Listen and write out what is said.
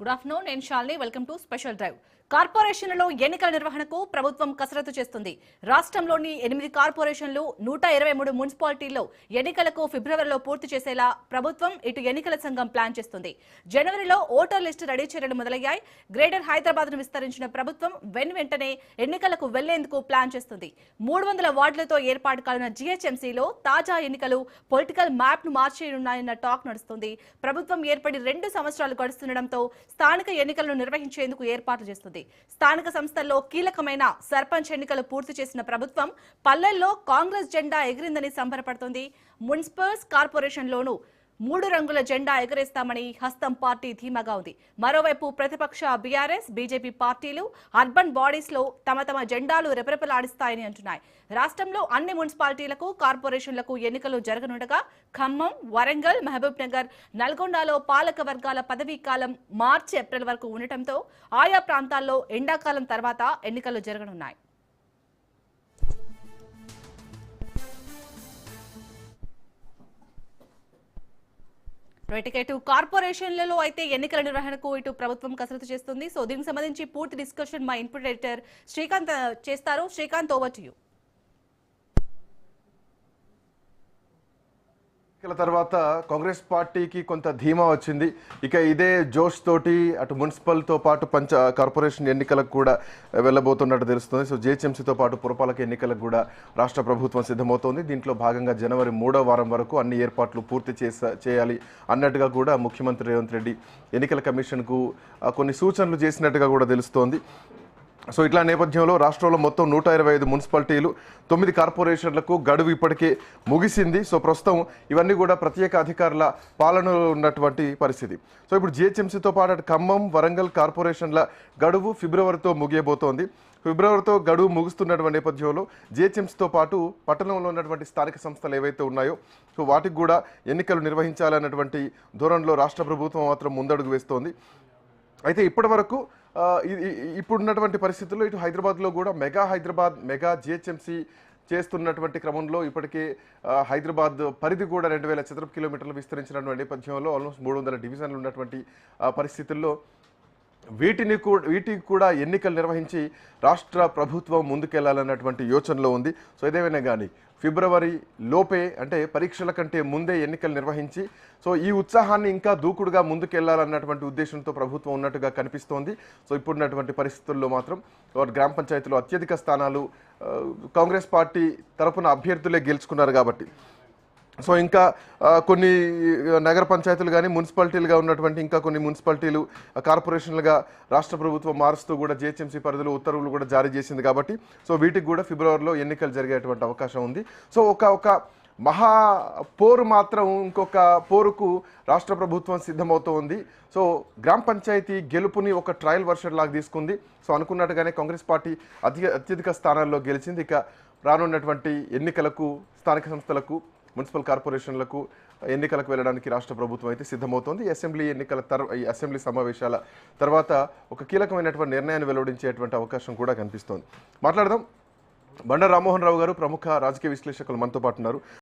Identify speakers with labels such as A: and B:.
A: Good afternoon నేను Shalini welcome to special drive. కార్పొరేషన్లలో ఎన్నికల నిర్వహణకు ప్రభుత్వం కసరత్తు చేస్తుంది. రాష్ట్రంలోని 8 కార్పొరేషన్లు 123 మున్సిపాలిటీల్లో ఎన్నికలకు ఫిబ్రవరిలో పూర్తి చేసేలా ప్రభుత్వం ఇటు ఎన్నికల సంఘం ప్లాన్ చేస్తుంది. జనవరిలో ఓటర్ లిస్టు రెడీ చేయడం మొదలయ్యాయి. గ్రేటర్ హైదరాబాద్ ను విస్తరించిన ప్రభుత్వం వెంటనే ఎన్నికలకు వెళ్లేందుకు ప్లాన్ చేస్తుంది. 300 వార్డులతో ఏర్పాటు కానున్న జీహెచ్ఎంసీలో తాజా ఎన్నికలు పొలిటికల్ మ్యాప్ ను మార్చేయనున్నాయన్న టాక్ నడుస్తుంది. ప్రభుత్వం ఏర్పడి 2 సంవత్సరాలు గడుస్తుండటంతో స్థానిక ఎన్నికలను నిర్వహించేందుకు ఏర్పాట్లు చేస్తుంది. స్థానిక సంస్థల్లో కీలకమైన సర్పంచ్ ఎన్నికలు పూర్తి చేసిన ప్రభుత్వం పల్లెల్లో కాంగ్రెస్ జెండా ఎగిరిందని సంబరపడుతోంది. మున్సిపల్ కార్పొరేషన్లోనూ 3 రంగుల జెండా ఎగరేస్తామని హస్తం పార్టీ ధీమాగా ఉంది. మరోవైపు ప్రతిపక్ష బీఆర్ఎస్, బీజేపీ పార్టీలు అర్బన్ బాడీస్ లో తమ జెండాలు రెపరెపలాడిస్తాయని అంటున్నాయి. రాష్ట్రంలో అన్ని మున్సిపాలిటీలకు, కార్పొరేషన్లకు ఎన్నికలు జరగనుండగా ఖమ్మం, వరంగల్, మహబూబ్ నగర్, నల్గొండలో పాలక వర్గాల పదవీ కాలం మార్చి, ఏప్రిల్ వరకు ఉండటంతో ఆయా ప్రాంతాల్లో ఎండాకాలం తర్వాత ఎన్నికలు జరగనున్నాయి. ఇటు కార్పొరేషన్లలో అయితే ఎన్నికల నిర్వహణకు ఇటు ప్రభుత్వం కసరత్తు చేస్తుంది. సో దీనికి సంబంధించి పూర్తి డిస్కషన్ మా ఇన్పుట్ ఎడిటర్ శ్రీకాంత్ చేస్తారు. Srikanth, over to you.
B: ఎన్నికల తర్వాత కాంగ్రెస్ పార్టీకి కొంత ధీమా వచ్చింది. ఇక ఇదే జోష్ తోటి అటు మున్సిపల్తో పాటు కార్పొరేషన్ ఎన్నికలకు కూడా వెళ్ళబోతున్నట్టు తెలుస్తుంది. సో జీహెచ్ఎంసీతో పాటు పురపాలక ఎన్నికలకు కూడా రాష్ట్ర ప్రభుత్వం సిద్ధమవుతోంది. దీంట్లో భాగంగా జనవరి 3వ వారం వరకు అన్ని ఏర్పాట్లు పూర్తి చేయాలి అన్నట్టుగా కూడా ముఖ్యమంత్రి రేవంత్ రెడ్డి ఎన్నికల కమిషన్కు కొన్ని సూచనలు చేసినట్టుగా కూడా తెలుస్తోంది. సో ఇట్లా నేపథ్యంలో రాష్ట్రంలో మొత్తం 125 మున్సిపాలిటీలు, 9 కార్పొరేషన్లకు గడువు ఇప్పటికే ముగిసింది. సో ప్రస్తుతం ఇవన్నీ కూడా ప్రత్యేక అధికారుల పాలనలో ఉన్నటువంటి పరిస్థితి. సో ఇప్పుడు జీహెచ్ఎంసీతో పాటు ఖమ్మం, వరంగల్ కార్పొరేషన్ల గడువు ఫిబ్రవరితో ముగియబోతోంది. ఫిబ్రవరితో గడువు ముగుస్తున్నటువంటి నేపథ్యంలో జీహెచ్ఎంసీతో పాటు పట్టణంలో ఉన్నటువంటి స్థానిక సంస్థలు ఏవైతే ఉన్నాయో సో వాటికి కూడా ఎన్నికలు నిర్వహించాలన్నటువంటి ధోరణిలో రాష్ట్ర ప్రభుత్వం మాత్రం ముందడుగు వేస్తోంది. అయితే ఇప్పటి వరకు ఇప్పుడున్నటువంటి పరిస్థితుల్లో ఇటు హైదరాబాద్లో కూడా మెగా జీహెచ్ఎంసీ చేస్తున్నటువంటి క్రమంలో ఇప్పటికే హైదరాబాద్ పరిధి కూడా 2000 చదరపు కిలోమీటర్లు విస్తరించినటువంటి నేపథ్యంలో ఆల్మోస్ట్ 300 డివిజన్లు ఉన్నటువంటి పరిస్థితుల్లో వీటికి కూడా ఎన్నికలు నిర్వహించి రాష్ట్ర ప్రభుత్వం ముందుకెళ్లాలన్నటువంటి యోచనలో ఉంది. సో ఏదేమైనా కానీ ఫిబ్రవరి లోపే, అంటే పరీక్షల కంటే ముందే ఎన్నికలు నిర్వహించి సో ఈ ఉత్సాహాన్ని ఇంకా దూకుడుగా ముందుకెళ్లాలన్నటువంటి ఉద్దేశంతో ప్రభుత్వం ఉన్నట్టుగా కనిపిస్తోంది. సో ఇప్పుడున్నటువంటి పరిస్థితుల్లో మాత్రం గ్రామ పంచాయతీలో అత్యధిక స్థానాలు కాంగ్రెస్ పార్టీ తరపున అభ్యర్థులే గెలుచుకున్నారు కాబట్టి సో ఇంకా కొన్ని నగర పంచాయతీలు కానీ మున్సిపాలిటీలుగా ఉన్నటువంటి ఇంకా కొన్ని మున్సిపాలిటీలు కార్పొరేషన్లుగా రాష్ట్ర ప్రభుత్వం మారుస్తూ కూడా జీహెచ్ఎంసీ పరిధిలో ఉత్తర్వులు కూడా జారీ చేసింది కాబట్టి సో వీటికి కూడా ఫిబ్రవరిలో ఎన్నికలు జరిగేటువంటి అవకాశం ఉంది. సో ఒక మహా పోరు మాత్రం ఇంకొక పోరుకు రాష్ట్ర ప్రభుత్వం సిద్ధమవుతోంది. సో గ్రామ పంచాయతీ గెలుపుని ఒక ట్రయల్ వర్షన్ లాగా తీసుకుంది. సో అనుకున్నట్టుగానే కాంగ్రెస్ పార్టీ అత్యధిక స్థానాల్లో గెలిచింది. ఇక రానున్నటువంటి ఎన్నికలకు, స్థానిక సంస్థలకు, మున్సిపల్ కార్పొరేషన్లకు ఎన్నికలకు వెళ్ళడానికి రాష్ట్ర ప్రభుత్వం అయితే సిద్ధమవుతోంది. అసెంబ్లీ సమావేశాల తర్వాత ఒక కీలకమైనటువంటి నిర్ణయాన్ని వెలువడించేటువంటి అవకాశం కూడా కనిపిస్తోంది. మాట్లాడదాం. బండ రామ్మోహన్ రావు గారు, ప్రముఖ రాజకీయ విశ్లేషకులు మనతో పాటు ఉన్నారు.